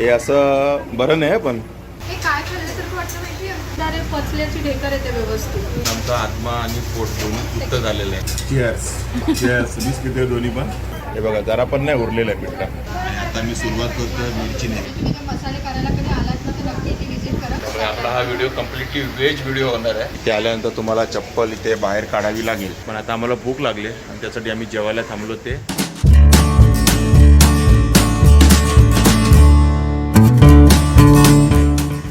हे असं बरं नाही पण हे काय खाल्ल्यासारखं वाटतं माहिती आहे? पचल्याची ढेकर येते व्यवस्थित. आमचा आत्मा आणि पोट दोन्ही तृप्त झालेलं आहे. Cheers cheers. बिस्किट आहे दोन्ही पण. हे बघा जरा पण नाही उरलेलं आहे पिठलं. आणि आता मी सुरुवात करतो मिरची नाही. तुम्ही मसाले करायला कधी आलात ना तर नक्की इथे विजिट करा. त्यामुळे आपला हा व्हिडिओ कम्प्लिटली व्हेज व्हिडिओ होणार आहे. इथे आल्यानंतर तुम्हाला चप्पल इथे बाहेर काढावी लागेल. पण आता आम्हाला भूक लागली आणि त्यासाठी आम्ही जेवायला थांबलो. ते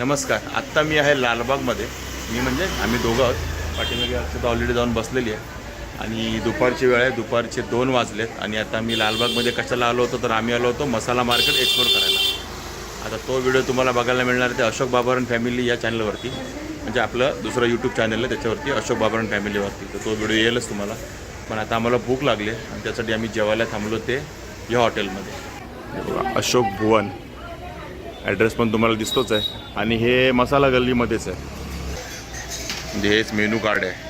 नमस्कार. आत्ता मी आहे लालबागमध्ये. मी म्हणजे आम्ही दोघं आहोत. पाठीमागे अक्षता ऑलरेडी जाऊन बसलेली आहे आणि दुपारची वेळ आहे. दुपारचे 2 वाजलेत आणि आता मी लालबागमध्ये कशाला आलो होतो तर आम्ही आलो होतो मसाला मार्केट एक्सप्लोर करायला. आता तो व्हिडिओ तुम्हाला बघायला मिळणार ते अशोक बाबरन फॅमिली या चॅनलवरती, म्हणजे आपलं दुसरं यूट्यूब चॅनल आहे त्याच्यावरती अशोक बाबरन फॅमिलीवरती. तर तो व्हिडिओ येईलच तुम्हाला. पण आता आम्हाला भूक लागली आणि त्यासाठी आम्ही जेवायला थांबलो ते या हॉटेलमध्ये. अशोक भुवन ॲड्रेस पण तुम्हाला दिसतोच आहे. आणि हे मसाला गल्लीमध्येच आहे. म्हणजे हेच मेनू कार्ड आहे.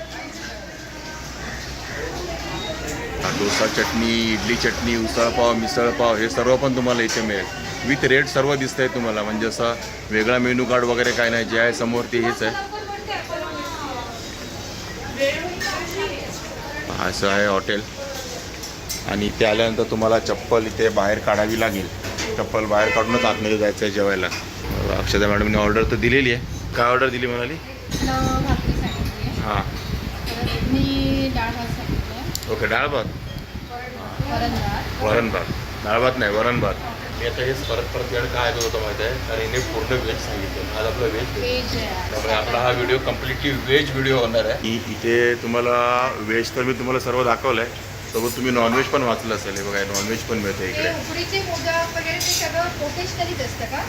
डोसा चटणी, इडली चटणी, उसळपाव, मिसळपाव हे सर्व पण तुम्हाला इथे मिळेल. विथ रेट सर्व दिसत आहे तुम्हाला. म्हणजे असं वेगळा मेनू कार्ड वगैरे काय नाही. जे आहे समोर ते हेच आहे. असं आहे हॉटेल. आणि इथे आल्यानंतर तुम्हाला चप्पल इथे बाहेर काढावी लागेल. चप्पल बाहेर काढूनच आतमध्ये जायचं आहे जेवायला. अक्षता मॅडमने ऑर्डर तर दिलेली आहे. काय ऑर्डर दिली म्हणाली? भाकरी सांगितली. हां मी डाळ भात सांगितलं. ओके. डाळ भात, वरण भात. डाळ भात नाही, वरण भात. मी आता हेच परत वेळ काय ऐकत होतं माहिती आहे, कारण हिने पूर्ण व्हेज सांगितलं. आज आपलं व्हेज. त्यामुळे आपला हा व्हिडिओ कम्प्लिटली व्हेज व्हिडिओ होणार आहे. इथे तुम्हाला व्हेज तर मी तुम्हाला सर्व दाखवलं आहे. सोबत तुम्ही नॉनव्हेज पण वाचलं असेल. हे बघा नॉनव्हेज पण मिळतं इकडे. उकडीचे मोदक वगैरे ते सगळं प्रोफेशनलीच असतं का?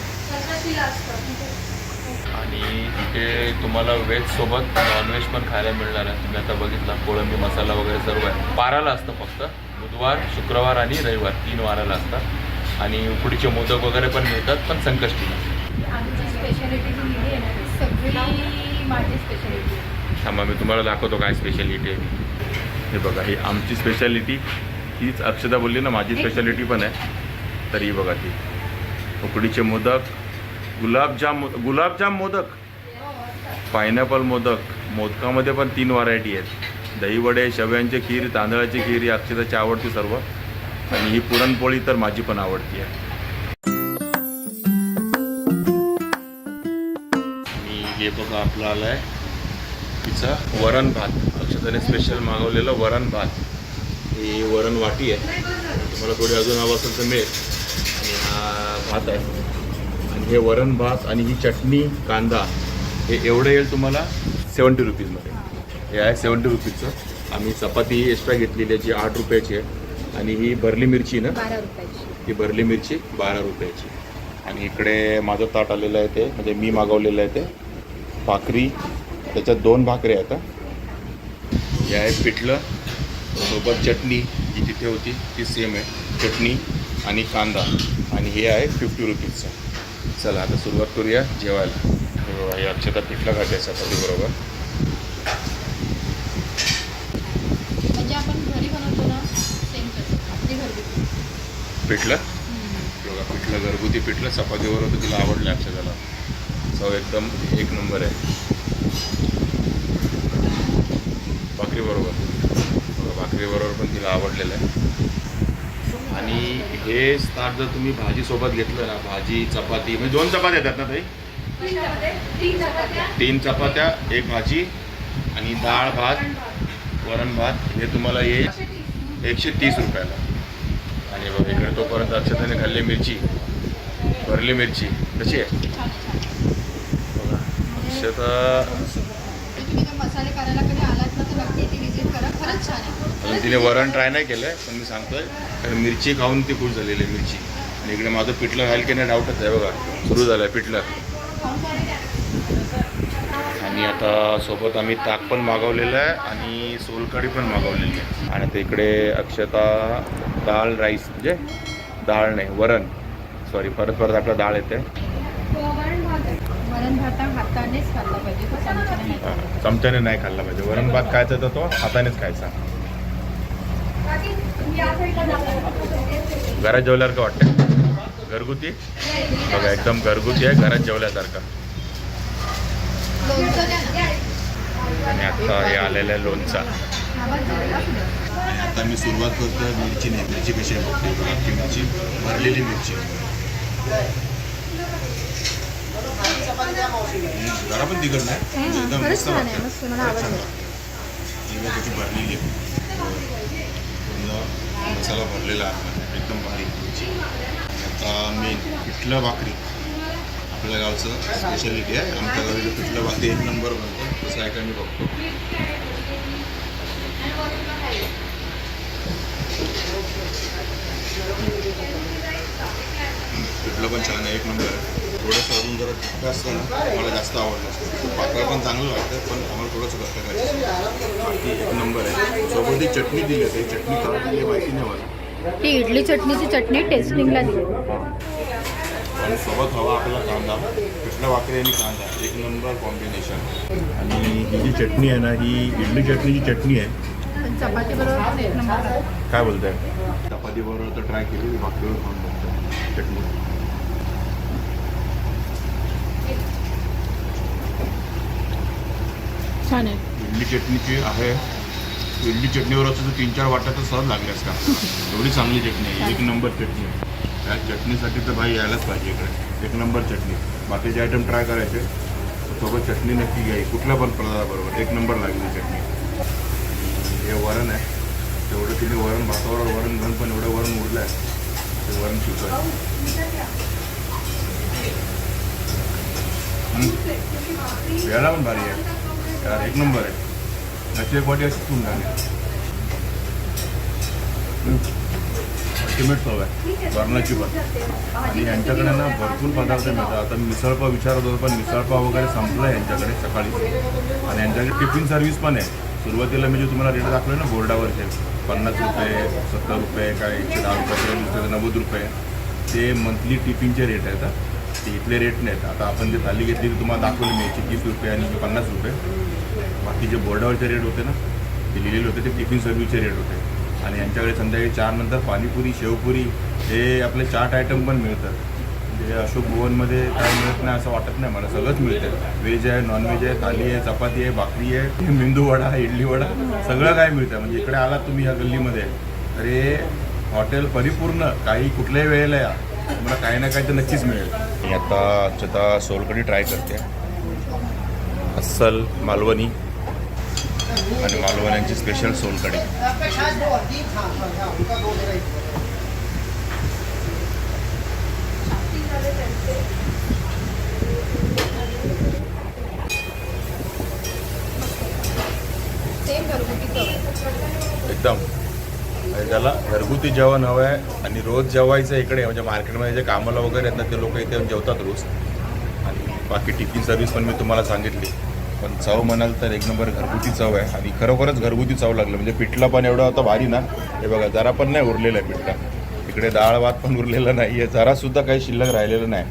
आणि इथे तुम्हाला व्हेजसोबत नॉनव्हेज पण खायला मिळणार आहे. तुम्ही आता बघितला कोळंबी मसाला वगैरे सर्व आहे. 12ला असतं फक्त. बुधवार, शुक्रवार आणि रविवार 3 वाराला असतात. आणि उकडीचे मोदक वगैरे पण मिळतात, पण संकष्टीला. आमची स्पेशालिटी जी आहे सगळी माझी स्पेशालिटी. थांबा मी तुम्हाला दाखवतो काय स्पेशालिटी आहे. हे बघा ही आमची स्पेशालिटी. हीच अक्षता बोलली ना माझी स्पेशालिटी पण आहे. तर ही बघा ती उकडीचे मोदक, गुलाबजाम मोदक, पायनॅपल मोदक. मोदकामध्ये पण 3 व्हरायटी आहेत. दहीवडे, शेवयांची खीर, तांदळाची खीर ही अक्षताची आवडती सर्व. आणि ही पुरणपोळी तर माझी पण आवडती आहे. आणि हे बघा आपलं आलं आहे तिचं वरण भात. अक्षताने स्पेशल मागवलेलं वरण भात. ही वरण वाटी आहे. तुम्हाला थोडी अजून हवं असेल तर मिळेल. आणि हा भात आहे. आणि हे वरण भात आणि ही चटणी, कांदा हे एवढं येईल तुम्हाला 70 रुपीजमध्ये. हे आहे 70 रुपीजचं. आम्ही चपाती एक्स्ट्रा घेतलेली आहे जी 8 रुपयाची आहे. आणि ही भरली मिरची ना 12 रुपयाची. ही भरली मिरची 12 रुपयाची. आणि इकडे माझं ताट आलेलं आहे ते म्हणजे मी मागवलेलं आहे ते भाकरी. त्याच्यात 2 भाकरी आहेत. हे आहे पिठलं, सोबत चटणी जी तिथे होती ती सेम आहे. चटणी आणि कांदा. आणि हे आहे 50 रुपीजचं. चला आता सुरुवात करूया जेवायला. हे अक्षता पिठलं खाते चपाती बरोबर. म्हणजे आपण घरी बनवतो ना सेम तसं आपली घरगुती पिठलं. बघा पिठलं घरगुती पिठलं चपातीवर होतं. तिला आवडलं अक्षताला. चव एकदम 1 नंबर आहे. भाकरीबरोबर बघा भाकरीबरोबर पण तिला आवडलेलं आहे. आणि हे ताट जर तुम्ही भाजीसोबत घेतलं ना, भाजी चपाती म्हणजे 2 चपात्या येतात ना ताई? 3 चपात्या 1 भाजी आणि डाळ भात वरण भात हे तुम्हाला येईल 130 रुपयाला. आणि बघा इकडे तोपर्यंत अक्षताने खाल्ली मिरची, भरली मिरची कशी आहे बघा. अक्षता तुम्ही मसाले करायला कधी आलात ना तर नक्की इथे विजिट करा. खरंच छान आहे. अजून तिने वरण ट्राय नाही केलं आहे पण मी सांगतोय कारण मिरची खाऊन ती खुश झालेली आहे मिरची. आणि इकडे माझं पिठलं खायला की नाही डाऊटच आहे. बघा सुरू झालं आहे पिठलं. आणि आता सोबत आम्ही ताक पण मागवलेलं आहे आणि सोलकढी पण मागवलेली आहे. आणि आता इकडे अक्षता डाळ राईस म्हणजे डाळ नाही वरण सॉरी परत आपला डाळ येते. वरण भात हातानेच खाल्ला पाहिजे, चमच्याने नाही खाल्ला. चमच्याने नाही खाल्ला पाहिजे. वरण भात खायचा तर तो हातानेच खायचा. घरात जेवल्यावर का वाटतं? घरगुती बघा, एकदम घरगुती आहे, घरात जेवल्यासारखा. लोणचं द्या ना. आणि आता हे आलेलं आहे लोणचा. आणि आता मी सुरुवात करतोय मिरची नाही, मिरची कशी आहे बघते. आपली मिरची भरलेली मिरची जरा पण तिखट नाही, एकदम खरंच मस्त छान आहे, वाटतं. मस्त मला आवडलं. त्याची भरलेली आहे, पूर्ण मसाला भरलेला आहे, एकदम भारी मिरची. आता मेन पिठलं भाकरी आपल्या गावचं स्पेशालिटी आहे. आमच्या गावी पिठलं भाकरी 1 नंबर बनतं, तसं आहे का मी बघतो. पिठलं पण छान आहे, 1 नंबर आहे. थोडंसं अजून जरा घट्ट असतं ना, मला जास्त आवडलं असतं. पातळ पण चांगलं वाटतं, पण आम्हाला थोडंसं घट्ट करायचं. बाकी 1 नंबर आहे. सोबत ही चटणी दिली आहे, चटणी का दिली माहिती नाही मला. ती इडली चटणीची चटणी टेस्टिंगला दिली. आणि सोबत हवा आपला कांदा, पिठलं भाकरी आणि कांदा 1 नंबर कॉम्बिनेशन. आणि ही जी चटणी आहे ना, ही इडली चटणीची चटणी आहे. पण चपाती बरोबर एक नंबर. काय बोलताय? चपाती बरोबर तर ट्राय केली, भाकरीवर खाऊन बघतो चटणी. छान आहे. इडली चटणीची आहे. इडली चटणीवर असं 3-4 वाट्या तर सहज लागल्यास का, एवढी चांगली चटणी आहे, 1 नंबर चटणी आहे. त्या चटणीसाठी तर भाई यायलाच पाहिजे इकडे, 1 नंबर चटणी. बाकीचे आयटम ट्राय करायचे, सोबत चटणी नक्की घ्यायची, कुठल्या पण पदार्थाबरोबर 1 नंबर लागली चटणी. हे वरण आहे, तेवढं तिने वरण भातावर वरण घालून पण एवढं वरण उरलं आहे, ते वरण शिकवलं. यायला पण भारी आहे यार, 1 नंबर आहे. नची एक वाटी अशी तून झाली, अल्टिमेट चव आहे वरणाची पण. आणि यांच्याकडे ना भरपूर पदार्थ मिळतात. आता मिसळपाव विचारत होतो, पण मिसळपाव वगैरे संपलं आहे यांच्याकडे सकाळी. आणि यांच्याकडे टिफिन सर्व्हिस पण आहे. सुरुवातीला मी जे तुम्हाला रेट दाखवले ना बोर्डावरचे, 50 रुपये, 70 रुपये, काय 110 रुपये, 90 रुपये, ते मंथली टिफिनचे रेट आहेत. ते इथले रेट नाहीत. आता आपण जे थाली घेतली ती तुम्हाला दाखवली मी, 30 रुपये आणि 50 रुपये. बाकी जे बोर्डावरचे रेट होते ना, ते लिहिलेले होते ते टिफिन सर्व्हिसचे रेट होते. आणि यांच्याकडे संध्याकाळी 4 नंतर पाणीपुरी, शेवपुरी, हे आपले चाट आयटम पण मिळतात. म्हणजे अशोक भुवनमध्ये काय मिळत नाही असं वाटत नाही मला, सगळंच मिळतं. व्हेज आहे, नॉनव्हेज आहे, थाली आहे, चपाती आहे, भाकरी आहे, मेंदू वडा, इडली वडा, सगळं काय मिळतं. म्हणजे इकडे आलात तुम्ही या गल्लीमध्ये, अरे हॉटेल परिपूर्ण, काही कुठल्याही वेळेला या, तुम्हाला काही ना काही तर नक्कीच मिळेल. मी आता सोलकढी ट्राय करते, अस्सल मालवणी आणि मालवण्यांची स्पेशल सोलकढी. एकदम त्याला घरगुती जेवण हवं आहे. आणि रोज जेवायचं इकडे, म्हणजे मार्केटमध्ये जे कामाला वगैरे आहेत ना, ते लोक इथे जेवतात रोज. आणि बाकी टिफिन सर्व्हिस पण मी तुम्हाला सांगितली. पण चव म्हणाल तर 1 नंबर घरगुती चव आहे. आणि खरोखरच घरगुती चव लागलं. म्हणजे पिठला पण एवढा होता भारी ना, हे बघा जरा पण नाही उरलेलं आहे पिठला. इकडे डाळ भात पण उरलेलं नाही आहे, जरासुद्धा काही शिल्लक राहिलेलं नाही.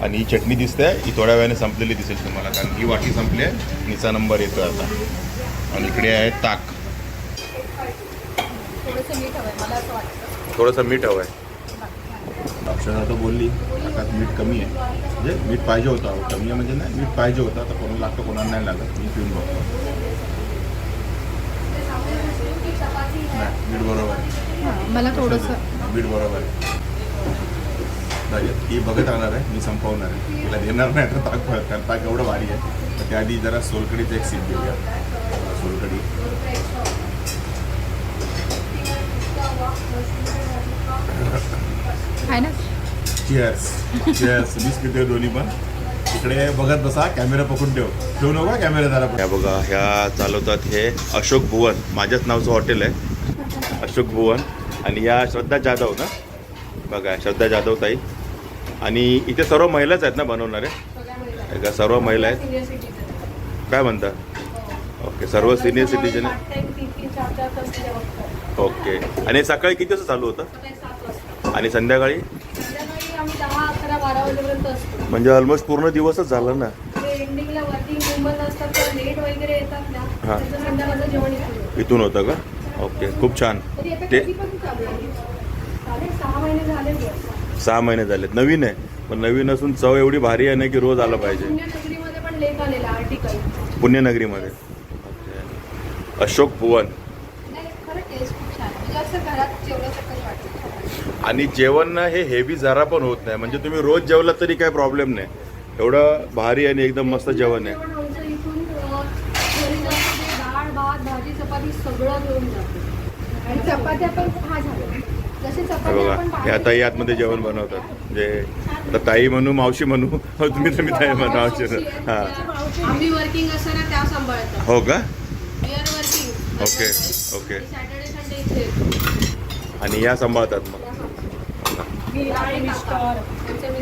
आणि ही चटणी दिसते, ही थोड्या वेळाने संपलेली दिसेल तुम्हाला, कारण ही वाटी संपली आहे, नीचा नंबर येतो आता. आणि इकडे आहे ताक, थोडंसं मीठ हवं आहे. अक्षरा तर बोलली आता मीठ कमी आहे, म्हणजे मीठ पाहिजे होतं, कमी आहे म्हणजे नाही, मीठ पाहिजे होतं. आता कोणाला लागतं कोणाला नाही लागत, मी पिऊन बघतो. नाही, मीठ बरोबर आहे, मला थोडंसं मीठ बरोबर आहे. ही बघत राहणार आहे, मी संपवणार आहे, तिला देणार नाही आता ताक, कारण ताक एवढं भारी आहे. तर त्याआधी जरा सोलकडीचं एक सीट घेऊया. सोलकडी आहे ना. Cheers cheers. मीच पितोय दोन्ही पण. इकडे बघत बसा, कॅमेरा पकडून ठेवू नका कॅमेरा जरा. ह्या बघा, ह्या चालवतात हे अशोक भुवन, माझ्याच नावचं हॉटेल आहे अशोक भुवन. आणि या श्रद्धा जाधव ना, बघा श्रद्धा जाधव ताई. आणि इथे सर्व महिलाच आहेत ना बनवणारे, का सर्व महिला आहेत? काय म्हणता? ओके, सर्व सिनियर सिटीजन आहे. ओके. आणि सकाळी किती वाजता चालू होतं आणि संध्याकाळी? म्हणजे ऑलमोस्ट पूर्ण दिवसच झाला ना. हां, इथून होतं का? ओके, खूप छान. ते 6 महिने झालेत. नवीन आहे, पण नवीन असून चव एवढी भारी आहे ना की रोज आलं पाहिजे. पुण्यनगरीमध्ये पण लेख आलेला आर्टिकल. पुण्यनगरीमध्ये अशोक भुवन. नाही, खरं टेस्ट खूप छान आहे. म्हणजे असं घरात जेवल्यासारखं वाटतं. आणि जेवण ना हे हेवी जरा पण होत नाही. म्हणजे तुम्ही रोज जेवलात तरी काय प्रॉब्लेम नाही. एवढं भारी आणि एकदम मस्त जेवण आहे. आमचं इथून घरी जाण्यासाठी डाळ भात भाजी चपाती सगळं घेऊन जातो. आणि चपात्या पण हा झालं जसे हे चपात्या बघा, आपण हे आता ही आतमध्ये जेवण बनवतात. म्हणजे आता ताई म्हणू मावशी म्हणू तुम्ही ताई म्हणू मावशी. हां, आम्ही वर्किंग असताना त्या सांभाळतात. हो का? We are working. Okay okay. Saturday Sunday इथे येतो. आणि या सांभाळतात मग.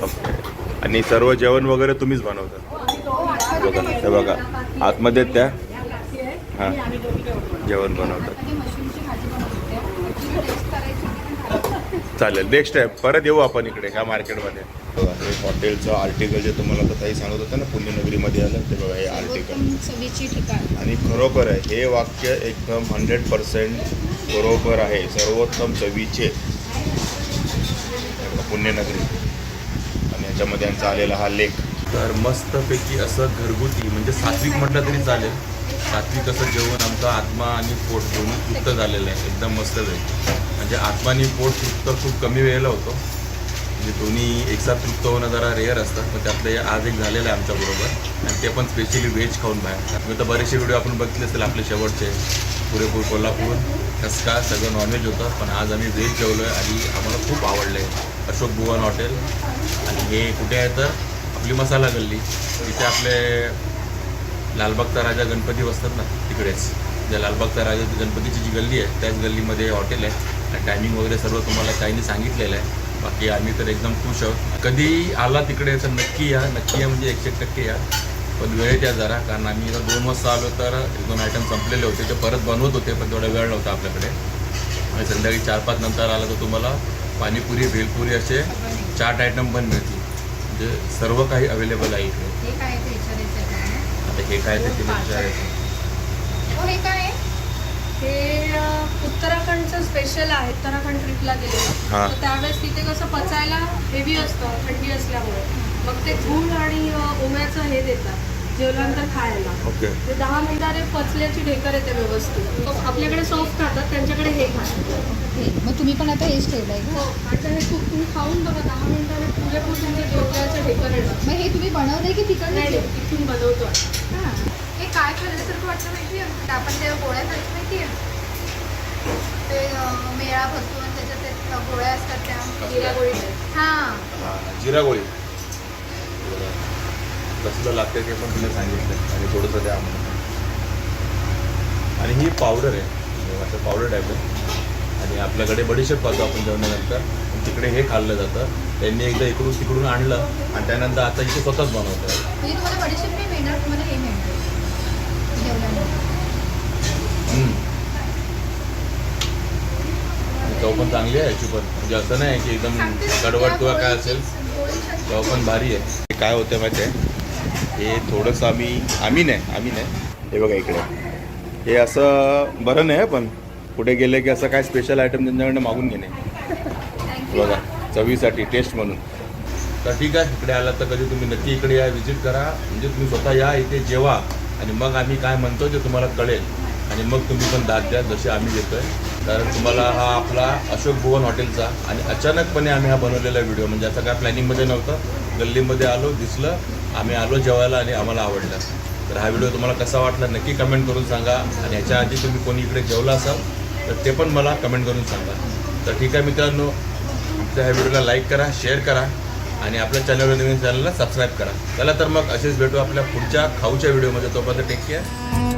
ओके. आणि सर्व जेवण वगैरे तुम्हीच बनवता? बघा, हे बघा आतमध्ये त्या हां जेवण बनवतात. मशरूमची भाजी बनवते. टेस्ट करायची. चालेल, नेक्स्ट टाइम परत येऊ आपण इकडे ह्या मार्केटमध्ये. बघा, हे हॉटेलचं आर्टिकल जे तुम्हाला आता ताई सांगत होतं ना पुण्यनगरीमध्ये आलं ते. बघा हे आर्टिकल चवीची ठिकाण. आणि खरोखर आहे हे वाक्य एकदम 100% बरोबर आहे. सर्वोत्तम चवीचे पुण्यनगरी. आणि याच्यामध्ये यांचा आलेला हा लेख. तर मस्तपैकी असं घरगुती म्हणजे सात्विक म्हटलं तरी चालेल. सात्विक असं जेवण आमचा आत्मा आणि पोट दोन्ही तृप्त झालेलं आहे. एकदम मस्त वेळ. म्हणजे आत्मा आणि पोट तृप्त खूप कमी वेळेला होतो. म्हणजे दोन्ही एकसाथ तृप्त होणं जरा रेअर असतं. पण त्यातलं आज एक झालेलं आहे आमच्याबरोबर. आणि ते पण स्पेशली व्हेज खाऊन बाहेर. मी तर बरेचसे व्हिडिओ आपण बघितले असेल आपले शेवटचे. पुरेपूर कोल्हापूर खसका सगळं नॉनव्हेज होतं. पण आज आम्ही व्हेज जेवलो आहे आणि आम्हाला खूप आवडलं आहे. अशोक भुवन हॉटेल. आणि हे कुठे आहे तर आपली मसाला गल्ली. तिथे आपले लालबागचा राजा गणपती बसतात ना तिकडेच. ज्या लालबागचा राजा गणपतीची जी गल्ली आहे त्याच गल्लीमध्ये हॉटेल आहे. आणि टायमिंग वगैरे सर्व तुम्हाला काहींनी सांगितलेलं आहे. बाकी आम्ही तर एकदम खुश आहोत. कधी आला तिकडे तर नक्की या. नक्की या म्हणजे 100% या. पण वेळेत या जरा, कारण आम्ही जर 2 वाजता आलो तर 1-2 आयटम संपलेले होते. ते परत बनवत होते पण तेवढा वेळ नव्हता आपल्याकडे. आणि संध्याकाळी 4-5 नंतर आला तर तुम्हाला पाणीपुरी भेलपुरी असे 4 आयटम पण मिळतील. म्हणजे सर्व काही अवेलेबल आहे इकडे. हे काय ते विचारायचं आहे. आता हे काय ते तिला विचारायचं. हो, हे काय आहे? हे उत्तराखंडचं स्पेशल आहे. उत्तराखंड ट्रिपला गेलेलं. हां. तर त्यावेळेस तिथे कसं पचायला हेवी असतं थंडी असल्यामुळे. मग ते गूळ आणि ओव्याचं हे देतात जेवल्यानंतर खायला. ओके. ते 10 मिनिटाने पचल्याची ढेकर येते व्यवस्थित. आपल्याकडे सॉफ्ट खातात, त्यांच्याकडे हे खातात. मग तुम्ही पण आता हेच ठेवलंय का? हो, आता हे खूप तुम्ही खाऊन बघा. 10 मिनिटाने पुरेपूर तुमच्या जेवल्याचं ढेकर येणार. मग हे तुम्ही बनवलंय की तिकडे? नाही, इथून बनवतो. हे काय खाल्ल्यासारखं वाटतं माहिती आहे? आपण ते गोळ्या खायचं माहिती आहे? ते मेळा भरतो आणि त्याच्यात ते गोळ्या असतात त्या जिरा गोळी. हां. जिरा गोळी कसलं लागतं ते पण तुला सांगितलं. आणि थोडंसं द्या आम्हाला. आणि ही पावडर आहे असं पावडर टाईप आहे. आणि आपल्याकडे बडीशेप खातो आपण जेवणानंतर. तिकडे हे खाल्लं जातं. त्यांनी एकदा इकडून तिकडून आणलं आणि त्यानंतर आता इथे स्वतःच बनवतं. म्हणजे तुम्हाला बडीशेप नाही मिळणार, तुम्हाला हे मिळणार जेवल्यानंतर. चव पण चांगली आहे याची पण. म्हणजे असं नाही की एकदम कडवट किंवा काय असेल. चव पण भारी आहे. काय होतं माहिती आहे, हे थोडंसं आम्ही नाही हे बघा इकडे हे असं बरं नाही. पण कुठे गेले की असं काय स्पेशल आयटम त्यांच्याकडनं मागून घेणे बघा चवीसाठी टेस्ट म्हणून. तर ठीक आहे, इकडे आला तर कधी तुम्ही नक्की इकडे या, व्हिजिट करा. म्हणजे तुम्ही स्वतः या इथे जेवा आणि मग आम्ही काय म्हणतो ते तुम्हाला कळेल. आणि मग तुम्ही पण दाद द्या जसे आम्ही देतोय. कारण तुम्हाला हा आपला अशोक भुवन हॉटेलचा आणि अचानकपणे आम्ही हा बनवलेला व्हिडिओ. म्हणजे असं काय प्लॅनिंगमध्ये नव्हतं. गल्लीमध्ये आलो, दिसलं, आम्ही आलो जेवायला आणि आम्हाला आवडलं. तर हा व्हिडिओ तुम्हाला कसा वाटला नक्की कमेंट करून सांगा. आणि ह्याच्या आधी तुम्ही कोणी इकडे जेवला असाल तर ते पण मला कमेंट करून सांगा. तर ठीक आहे मित्रांनो, आपल्या ह्या व्हिडिओला लाईक करा, शेअर करा आणि आपल्या चॅनलवर नवीन चॅनलला सबस्क्राईब करा. चला तर मग असेच भेटू आपल्या पुढच्या खाऊच्या व्हिडिओमध्ये. तोपर्यंत टेक केअर.